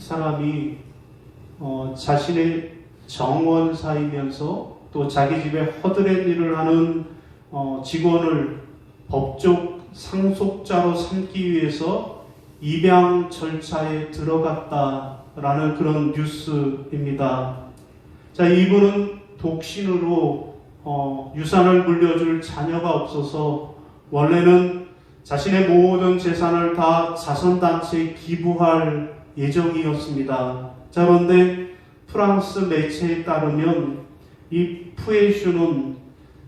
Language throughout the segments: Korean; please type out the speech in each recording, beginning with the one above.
사람이 자신의 정원사이면서 또 자기 집에 허드렛 일을 하는 직원을 법적 상속자로 삼기 위해서 입양 절차에 들어갔다라는 그런 뉴스입니다. 자, 이분은 독신으로 유산을 물려줄 자녀가 없어서 원래는 자신의 모든 재산을 다 자선단체에 기부할 예정이었습니다. 자, 그런데 프랑스 매체에 따르면 이 푸에슈는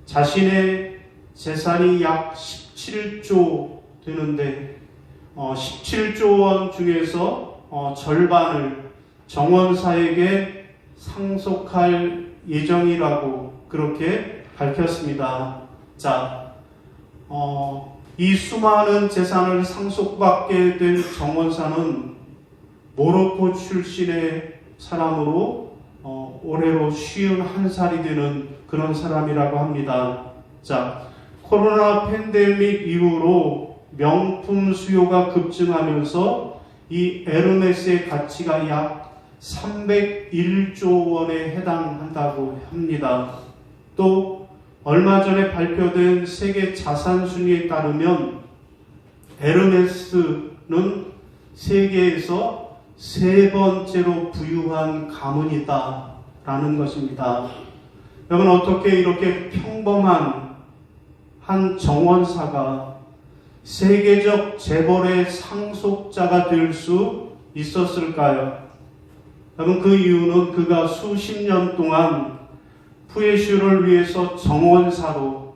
자신의 재산이 약 17조 되는데 17조 원 중에서 절반을 정원사에게 상속할 예정이라고 그렇게 밝혔습니다. 자, 이 수많은 재산을 상속받게 된 정원사는 모로코 출신의 사람으로 올해로 51살이 되는 그런 사람이라고 합니다. 자, 코로나 팬데믹 이후로 명품 수요가 급증하면서 이 에르메스의 가치가 약 301조 원에 해당한다고 합니다. 또 얼마 전에 발표된 세계 자산 순위에 따르면 에르메스는 세계에서 세 번째로 부유한 가문이다라는 것입니다. 여러분, 어떻게 이렇게 평범한 한 정원사가 세계적 재벌의 상속자가 될 수 있었을까요? 여러분, 그 이유는 그가 수십 년 동안 푸에슈를 위해서 정원사로,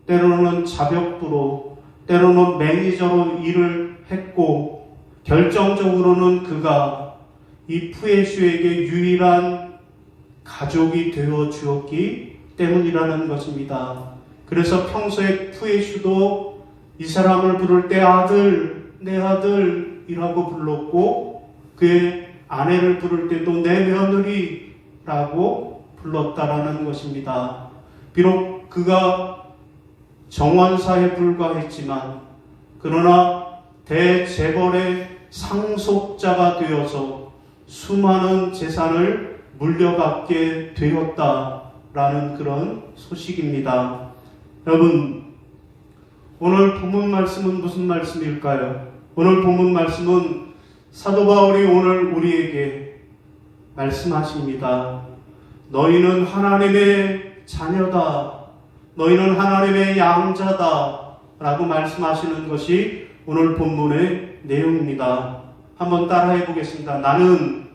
때로는 자벽부로, 때로는 매니저로 일을 했고, 결정적으로는 그가 이 푸에슈에게 유일한 가족이 되어 주었기 때문이라는 것입니다. 그래서 평소에 푸에슈도 이 사람을 부를 때 아들, 내 아들이라고 불렀고, 그의 아내를 부를 때도 내 며느리라고 불렀다라는 것입니다. 비록 그가 정원사에 불과했지만, 그러나 대재벌의 상속자가 되어서 수많은 재산을 물려받게 되었다라는 그런 소식입니다. 여러분, 오늘 본문 말씀은 무슨 말씀일까요? 오늘 본문 말씀은 사도 바울이 오늘 우리에게 말씀하십니다. 너희는 하나님의 자녀다. 너희는 하나님의 양자다. 라고 말씀하시는 것이 오늘 본문의 내용입니다. 한번 따라해 보겠습니다. 나는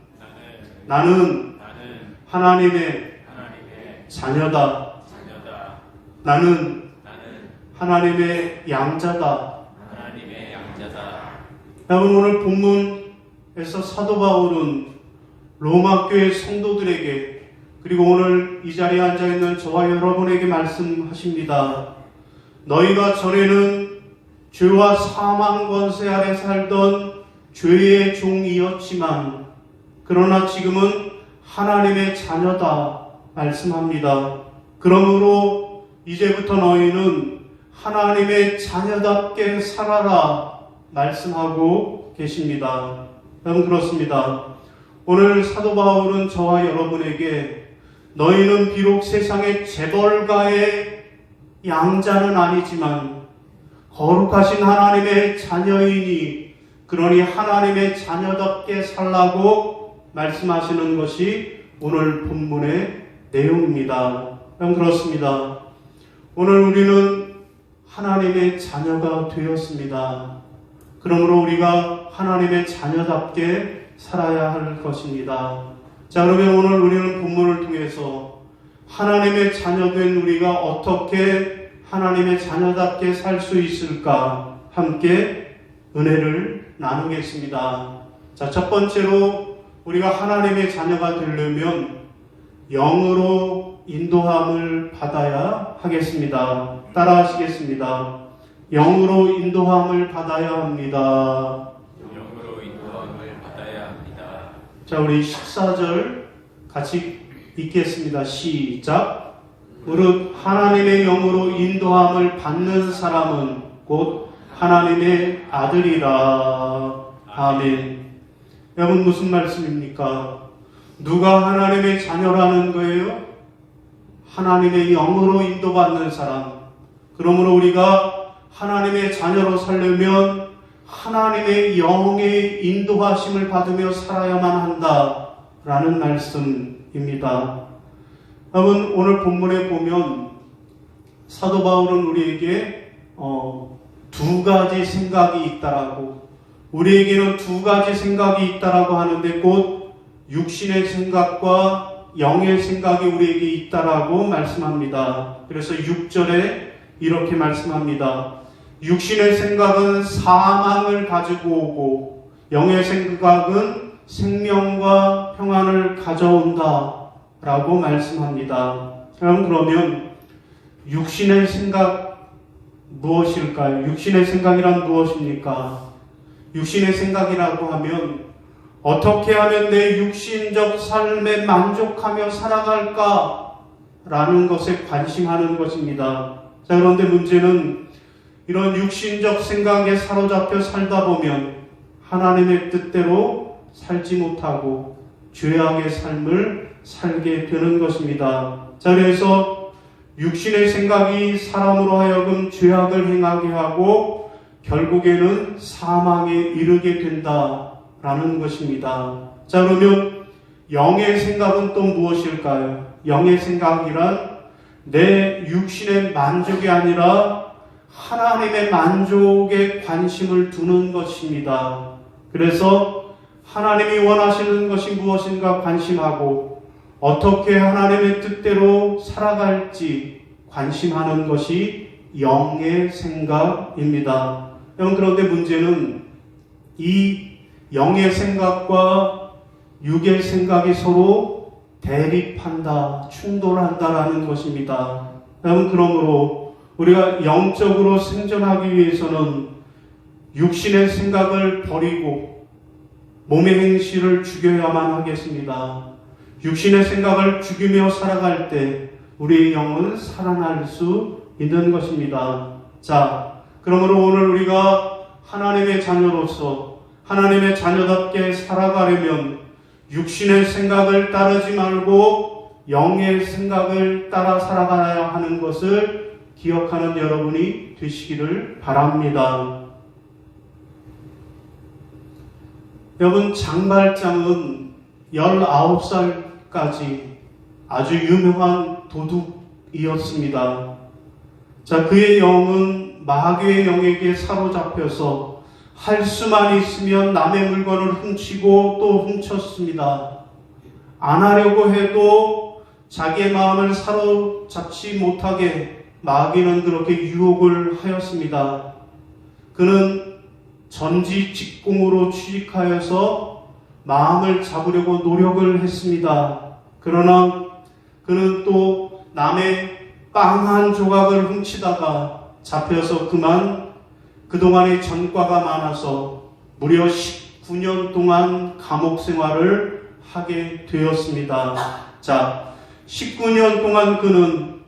하나님의 자녀다. 나는 하나님의 양자다. 여러분, 오늘 본문에서 사도 바울은 로마 교회 성도들에게, 그리고 오늘 이 자리에 앉아있는 저와 여러분에게 말씀하십니다. 너희가 전에는 죄와 사망 권세 아래 살던 죄의 종이었지만 그러나 지금은 하나님의 자녀다 말씀합니다. 그러므로 이제부터 너희는 하나님의 자녀답게 살아라 말씀하고 계십니다. 여러분, 그렇습니다. 오늘 사도 바울은 저와 여러분에게 너희는 비록 세상의 재벌가의 양자는 아니지만 거룩하신 하나님의 자녀이니 그러니 하나님의 자녀답게 살라고 말씀하시는 것이 오늘 본문의 내용입니다. 여러분, 그렇습니다. 오늘 우리는 하나님의 자녀가 되었습니다. 그러므로 우리가 하나님의 자녀답게 살아야 할 것입니다. 자, 그러면 오늘 우리는 본문을 통해서 하나님의 자녀된 우리가 어떻게 하나님의 자녀답게 살 수 있을까 함께 은혜를 나누겠습니다. 자, 첫 번째로 우리가 하나님의 자녀가 되려면 영으로 인도함을 받아야 하겠습니다. 따라하시겠습니다. 영으로 인도함을 받아야 합니다. 영으로 인도함을 받아야 합니다. 자, 우리 14절 같이 읽겠습니다. 시작. 무릇 하나님의 영으로 인도함을 받는 사람은 곧 하나님의 아들이라. 아멘. 여러분 무슨 말씀입니까? 누가 하나님의 자녀라는 거예요? 하나님의 영으로 인도받는 사람. 그러므로 우리가 하나님의 자녀로 살려면 하나님의 영의 인도하심을 받으며 살아야만 한다라는 말씀입니다. 여러분 오늘 본문에 보면 사도 바울은 우리에게 두 가지 생각이 있다라고, 우리에게는 두 가지 생각이 있다라고 하는데 곧 육신의 생각과 영의 생각이 우리에게 있다라고 말씀합니다. 그래서 6절에 이렇게 말씀합니다. 육신의 생각은 사망을 가지고 오고 영의 생각은 생명과 평안을 가져온다 라고 말씀합니다. 그러면 육신의 생각 무엇일까요? 육신의 생각이란 무엇입니까? 육신의 생각이라고 하면 어떻게 하면 내 육신적 삶에 만족하며 살아갈까? 라는 것에 관심하는 것입니다. 자, 그런데 문제는 이런 육신적 생각에 사로잡혀 살다 보면 하나님의 뜻대로 살지 못하고 죄악의 삶을 살게 되는 것입니다. 자, 그래서 육신의 생각이 사람으로 하여금 죄악을 행하게 하고 결국에는 사망에 이르게 된다라는 것입니다. 자, 그러면 영의 생각은 또 무엇일까요? 영의 생각이란 내 육신의 만족이 아니라 하나님의 만족에 관심을 두는 것입니다. 그래서 하나님이 원하시는 것이 무엇인가 관심하고 어떻게 하나님의 뜻대로 살아갈지 관심하는 것이 영의 생각입니다. 여러분, 그런데 문제는 이 영의 생각과 육의 생각이 서로 대립한다, 충돌한다라는 것입니다. 여러분, 그러므로 우리가 영적으로 생존하기 위해서는 육신의 생각을 버리고 몸의 행실을 죽여야만 하겠습니다. 육신의 생각을 죽이며 살아갈 때 우리의 영은 살아날 수 있는 것입니다. 자, 그러므로 오늘 우리가 하나님의 자녀로서 하나님의 자녀답게 살아가려면 육신의 생각을 따르지 말고 영의 생각을 따라 살아가야 하는 것을 기억하는 여러분이 되시기를 바랍니다. 여러분, 장발장은 19살까지 아주 유명한 도둑이었습니다. 자, 그의 영은 마귀의 영에게 사로잡혀서 할 수만 있으면 남의 물건을 훔치고 또 훔쳤습니다. 안 하려고 해도 자기의 마음을 사로잡지 못하게 마귀는 그렇게 유혹을 하였습니다. 그는 전지직공으로 취직하여서 마음을 잡으려고 노력을 했습니다. 그러나 그는 또 남의 빵 한 조각을 훔치다가 잡혀서 그동안의 전과가 많아서 무려 19년 동안 감옥 생활을 하게 되었습니다. 자, 19년 동안 그는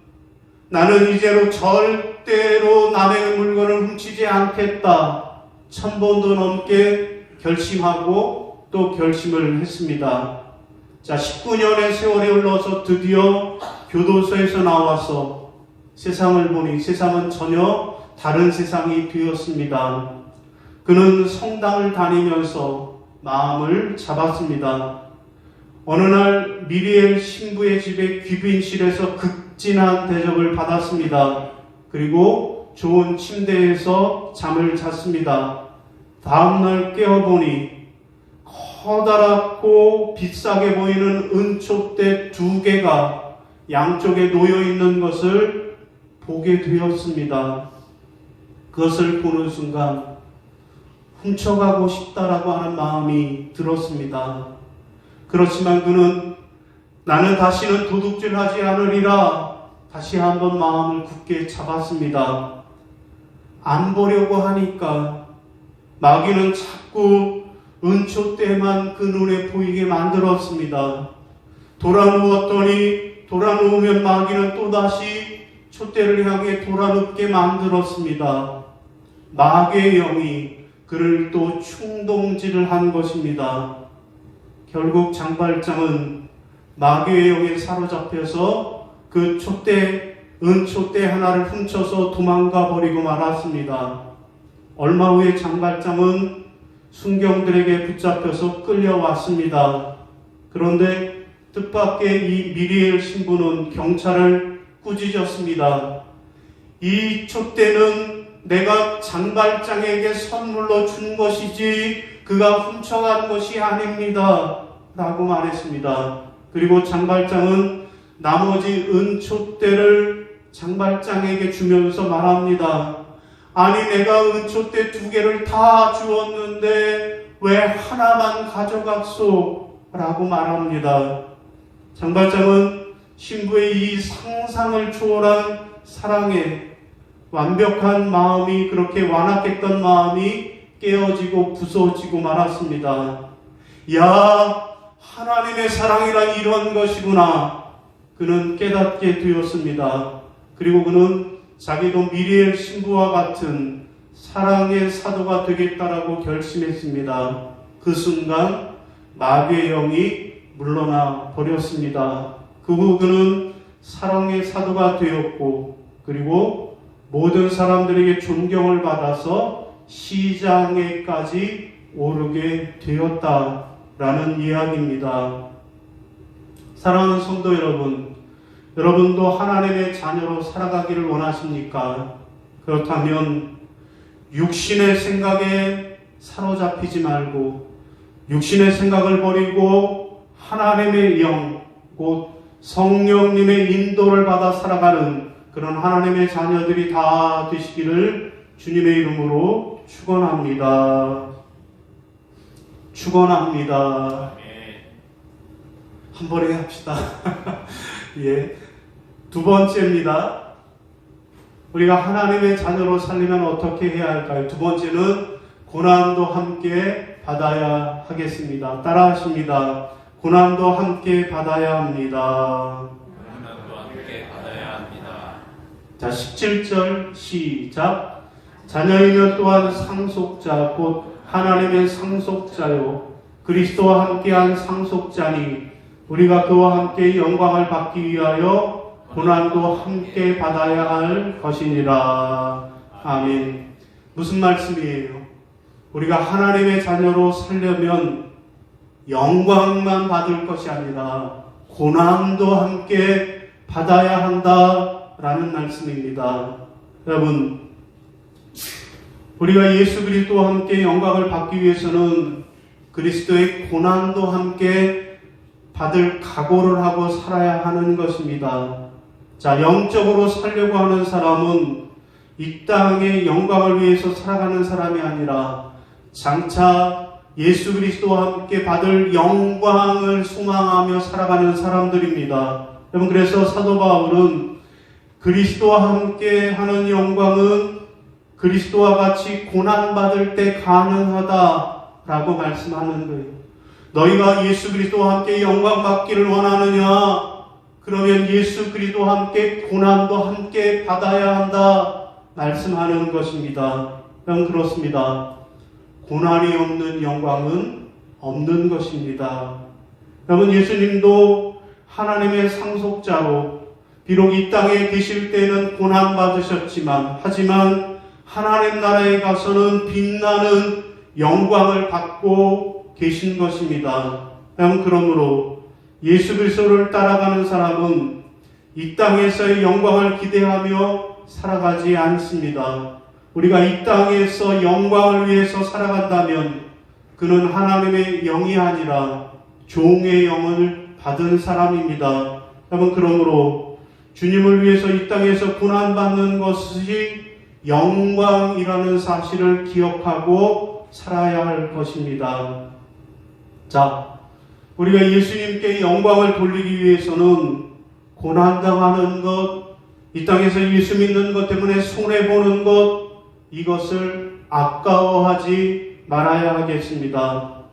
나는 이제로 절대로 남의 물건을 훔치지 않겠다. 1000번도 넘게 결심하고 또 결심을 했습니다. 자, 19년의 세월이 흘러서 드디어 교도소에서 나와서 세상을 보니 세상은 전혀 다른 세상이 되었습니다. 그는 성당을 다니면서 마음을 잡았습니다. 어느 날 미리엘 신부의 집에 귀빈실에서 극진한 대접을 받았습니다. 그리고 좋은 침대에서 잠을 잤습니다. 다음날 깨어보니 커다랗고 비싸게 보이는 은촛대 2개가 양쪽에 놓여있는 것을 보게 되었습니다. 그것을 보는 순간 훔쳐가고 싶다라고 하는 마음이 들었습니다. 그렇지만 그는 나는 다시는 도둑질하지 않으리라 다시 한번 마음을 굳게 잡았습니다. 안 보려고 하니까 마귀는 자꾸 은촛대만 그 눈에 보이게 만들었습니다. 돌아누우면 마귀는 또다시 촛대를 향해 돌아눕게 만들었습니다. 마귀의 영이 그를 또 충동질을 한 것입니다. 결국 장발장은 마귀의 영에 사로잡혀서 그 은촛대 하나를 훔쳐서 도망가 버리고 말았습니다. 얼마 후에 장발장은 순경들에게 붙잡혀서 끌려왔습니다. 그런데 뜻밖의 이 미리엘 신부는 경찰을 꾸짖었습니다. 이 촛대는 내가 장발장에게 선물로 준 것이지 그가 훔쳐간 것이 아닙니다. 라고 말했습니다. 그리고 장발장은 나머지 은촛대를 장발장에게 주면서 말합니다. 아니 내가 은촛대 2개를 다 주었는데 왜 하나만 가져갔소? 라고 말합니다. 장발장은 신부의 이 상상을 초월한 사랑에 완벽한 마음이, 그렇게 완악했던 마음이 깨어지고 부서지고 말았습니다. 야, 하나님의 사랑이란 이런 것이구나. 그는 깨닫게 되었습니다. 그리고 그는 자기도 미리엘 신부와 같은 사랑의 사도가 되겠다라고 결심했습니다. 그 순간 마귀의 영이 물러나 버렸습니다. 그 후 그는 사랑의 사도가 되었고, 그리고 모든 사람들에게 존경을 받아서 시장에까지 오르게 되었다라는 이야기입니다. 사랑하는 성도 여러분, 여러분도 하나님의 자녀로 살아가기를 원하십니까? 그렇다면 육신의 생각에 사로잡히지 말고 육신의 생각을 버리고 하나님의 영, 곧 성령님의 인도를 받아 살아가는 그런 하나님의 자녀들이 다 되시기를 주님의 이름으로 축원합니다. 축원합니다. 한 번에 합시다. 예. 2번째입니다. 우리가 하나님의 자녀로 살려면 어떻게 해야 할까요? 2번째는 고난도 함께 받아야 하겠습니다. 따라하십니다. 고난도 함께 받아야 합니다. 고난도 함께 받아야 합니다. 자, 17절 시작. 자녀이면 또한 상속자 곧 하나님의 상속자요 그리스도와 함께한 상속자니 우리가 그와 함께 영광을 받기 위하여 고난도 함께 받아야 할 것이니라. 아멘. 무슨 말씀이에요? 우리가 하나님의 자녀로 살려면 영광만 받을 것이 아니라 고난도 함께 받아야 한다라는 말씀입니다. 여러분, 우리가 예수 그리스도와 함께 영광을 받기 위해서는 그리스도의 고난도 함께 받을 각오를 하고 살아야 하는 것입니다. 자, 영적으로 살려고 하는 사람은 이 땅의 영광을 위해서 살아가는 사람이 아니라 장차 예수 그리스도와 함께 받을 영광을 소망하며 살아가는 사람들입니다. 여러분, 그래서 사도 바울은 그리스도와 함께 하는 영광은 그리스도와 같이 고난받을 때 가능하다라고 말씀하는 거예요. 너희가 예수 그리스도와 함께 영광 받기를 원하느냐? 그러면 예수 그리스도와 함께 고난도 함께 받아야 한다 말씀하는 것입니다. 여러분, 그렇습니다. 고난이 없는 영광은 없는 것입니다. 여러분, 예수님도 하나님의 상속자로 비록 이 땅에 계실 때는 고난 받으셨지만 하지만 하나님 나라에 가서는 빛나는 영광을 받고 계신 것입니다. 그러므로 예수 그리스도를 따라가는 사람은 이 땅에서의 영광을 기대하며 살아가지 않습니다. 우리가 이 땅에서 영광을 위해서 살아간다면 그는 하나님의 영이 아니라 종의 영을 받은 사람입니다. 여러분, 그러므로 주님을 위해서 이 땅에서 고난받는 것이 영광이라는 사실을 기억하고 살아야 할 것입니다. 자, 우리가 예수님께 영광을 돌리기 위해서는 고난당하는 것, 이 땅에서 예수 믿는 것 때문에 손해보는 것, 이것을 아까워하지 말아야 하겠습니다.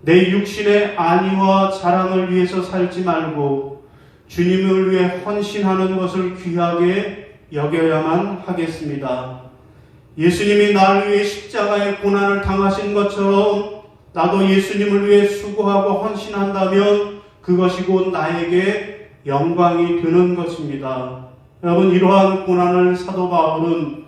내 육신의 안위와 자랑을 위해서 살지 말고 주님을 위해 헌신하는 것을 귀하게 여겨야만 하겠습니다. 예수님이 나를 위해 십자가의 고난을 당하신 것처럼 나도 예수님을 위해 수고하고 헌신한다면 그것이 곧 나에게 영광이 되는 것입니다. 여러분, 이러한 고난을 사도 바울은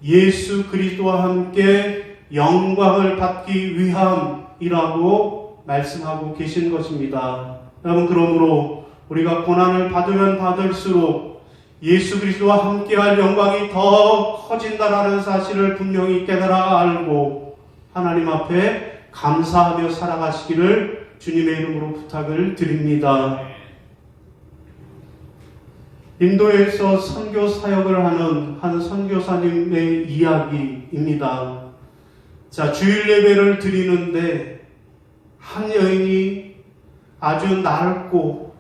예수 그리스도와 함께 영광을 받기 위함이라고 말씀하고 계신 것입니다. 여러분, 그러므로 우리가 고난을 받으면 받을수록 예수 그리스도와 함께할 영광이 더 커진다라는 사실을 분명히 깨달아 알고 하나님 앞에 감사하며 살아가시기를 주님의 이름으로 부탁을 드립니다. 인도에서 선교 사역을 하는 한 선교사님의 이야기입니다. 자, 주일 예배를 드리는데 한 여인이 아주 낡고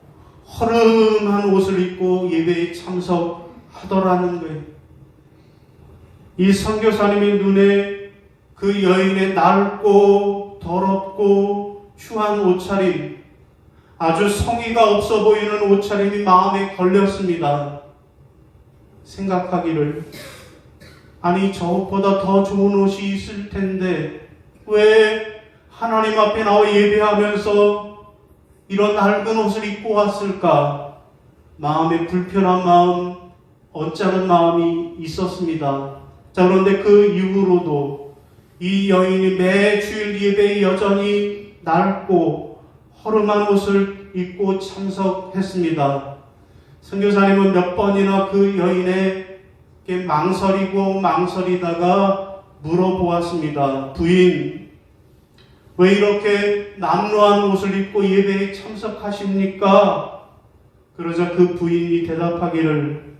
허름한 옷을 입고 예배에 참석하더라는 거예요. 이 선교사님의 눈에 그 여인의 낡고 더럽고 추한 옷차림, 아주 성의가 없어 보이는 옷차림이 마음에 걸렸습니다. 생각하기를, 아니 저것보다 더 좋은 옷이 있을 텐데 왜 하나님 앞에 나와 예배하면서 이런 낡은 옷을 입고 왔을까? 마음에 불편한 마음, 언짢은 마음이 있었습니다. 자, 그런데 그 이후로도 이 여인이 매 주일 예배에 여전히 낡고 허름한 옷을 입고 참석했습니다. 선교사님은 몇 번이나 그 여인에게 망설이다가 물어보았습니다. 부인, 왜 이렇게 남루한 옷을 입고 예배에 참석하십니까? 그러자 그 부인이 대답하기를,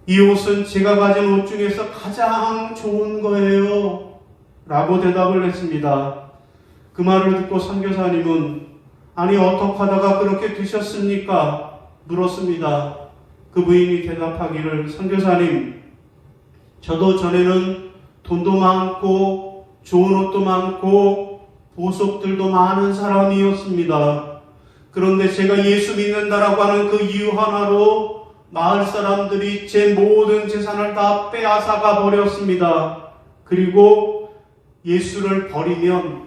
이 옷은 제가 가진 옷 중에서 가장 좋은 거예요 라고 대답을 했습니다. 그 말을 듣고 선교사님은, 아니 어떻게 하다가 그렇게 되셨습니까? 물었습니다. 그 부인이 대답하기를, 선교사님, 저도 전에는 돈도 많고 좋은 옷도 많고 보석들도 많은 사람이었습니다. 그런데 제가 예수 믿는다라고 하는 그 이유 하나로 마을 사람들이 제 모든 재산을 다 빼앗아가 버렸습니다. 그리고 예수를 버리면,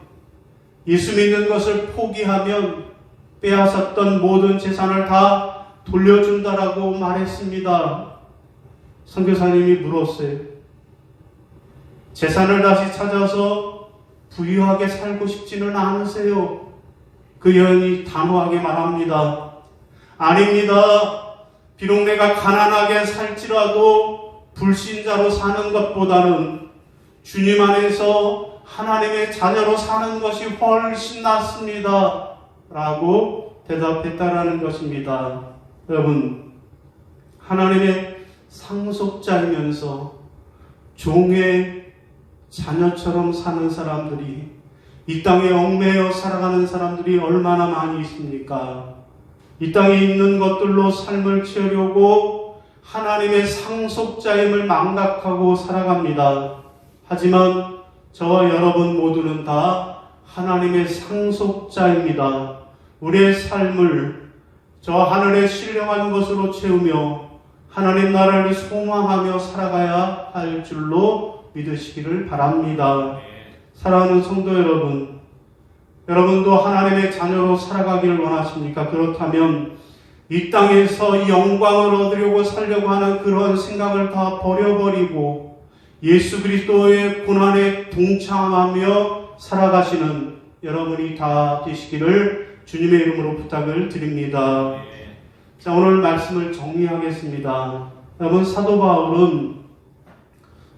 예수 믿는 것을 포기하면 빼앗았던 모든 재산을 다 돌려준다라고 말했습니다. 선교사님이 물었어요. 재산을 다시 찾아서 부유하게 살고 싶지는 않으세요? 그 여인이 단호하게 말합니다. 아닙니다. 비록 내가 가난하게 살지라도 불신자로 사는 것보다는 주님 안에서 하나님의 자녀로 사는 것이 훨씬 낫습니다. 라고 대답했다라는 것입니다. 여러분, 하나님의 상속자이면서 종의 자녀처럼 사는 사람들이, 이 땅에 얽매여 살아가는 사람들이 얼마나 많이 있습니까? 이 땅에 있는 것들로 삶을 채우려고 하나님의 상속자임을 망각하고 살아갑니다. 하지만 저와 여러분 모두는 다 하나님의 상속자입니다. 우리의 삶을 저 하늘의 신령한 것으로 채우며 하나님 나라를 소망하며 살아가야 할 줄로 믿으시기를 바랍니다. 사랑하는 성도 여러분, 여러분도 하나님의 자녀로 살아가기를 원하십니까? 그렇다면 이 땅에서 영광을 얻으려고 살려고 하는 그런 생각을 다 버려버리고 예수 그리스도의 고난에 동참하며 살아가시는 여러분이 다 되시기를 주님의 이름으로 부탁을 드립니다. 자, 오늘 말씀을 정리하겠습니다. 여러분, 사도 바울은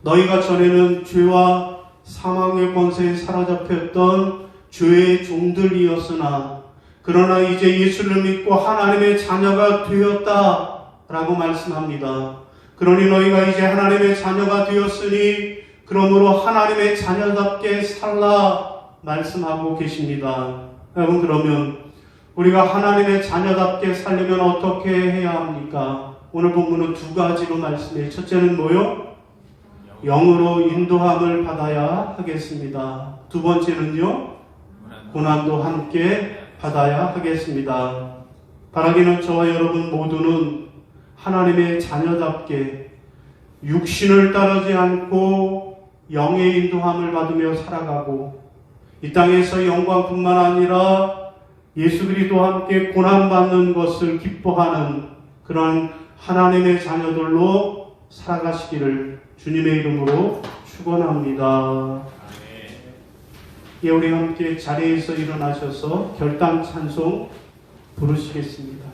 너희가 전에는 죄와 사망의 권세에 사로잡혔던 죄의 종들이었으나 그러나 이제 예수를 믿고 하나님의 자녀가 되었다라고 말씀합니다. 그러니 너희가 이제 하나님의 자녀가 되었으니 그러므로 하나님의 자녀답게 살라 말씀하고 계십니다. 여러분, 그러면 우리가 하나님의 자녀답게 살려면 어떻게 해야 합니까? 오늘 본문은 두 가지로 말씀해요. 첫째는 뭐요? 영으로 인도함을 받아야 하겠습니다. 두 번째는요, 고난도 함께 받아야 하겠습니다. 바라기는 저와 여러분 모두는 하나님의 자녀답게 육신을 따르지 않고 영의 인도함을 받으며 살아가고 이 땅에서 영광뿐만 아니라 예수 그리스도와 함께 고난받는 것을 기뻐하는 그런 하나님의 자녀들로 살아가시기를 주님의 이름으로 축원합니다. 예, 우리 함께 자리에서 일어나셔서 결단 찬송 부르시겠습니다.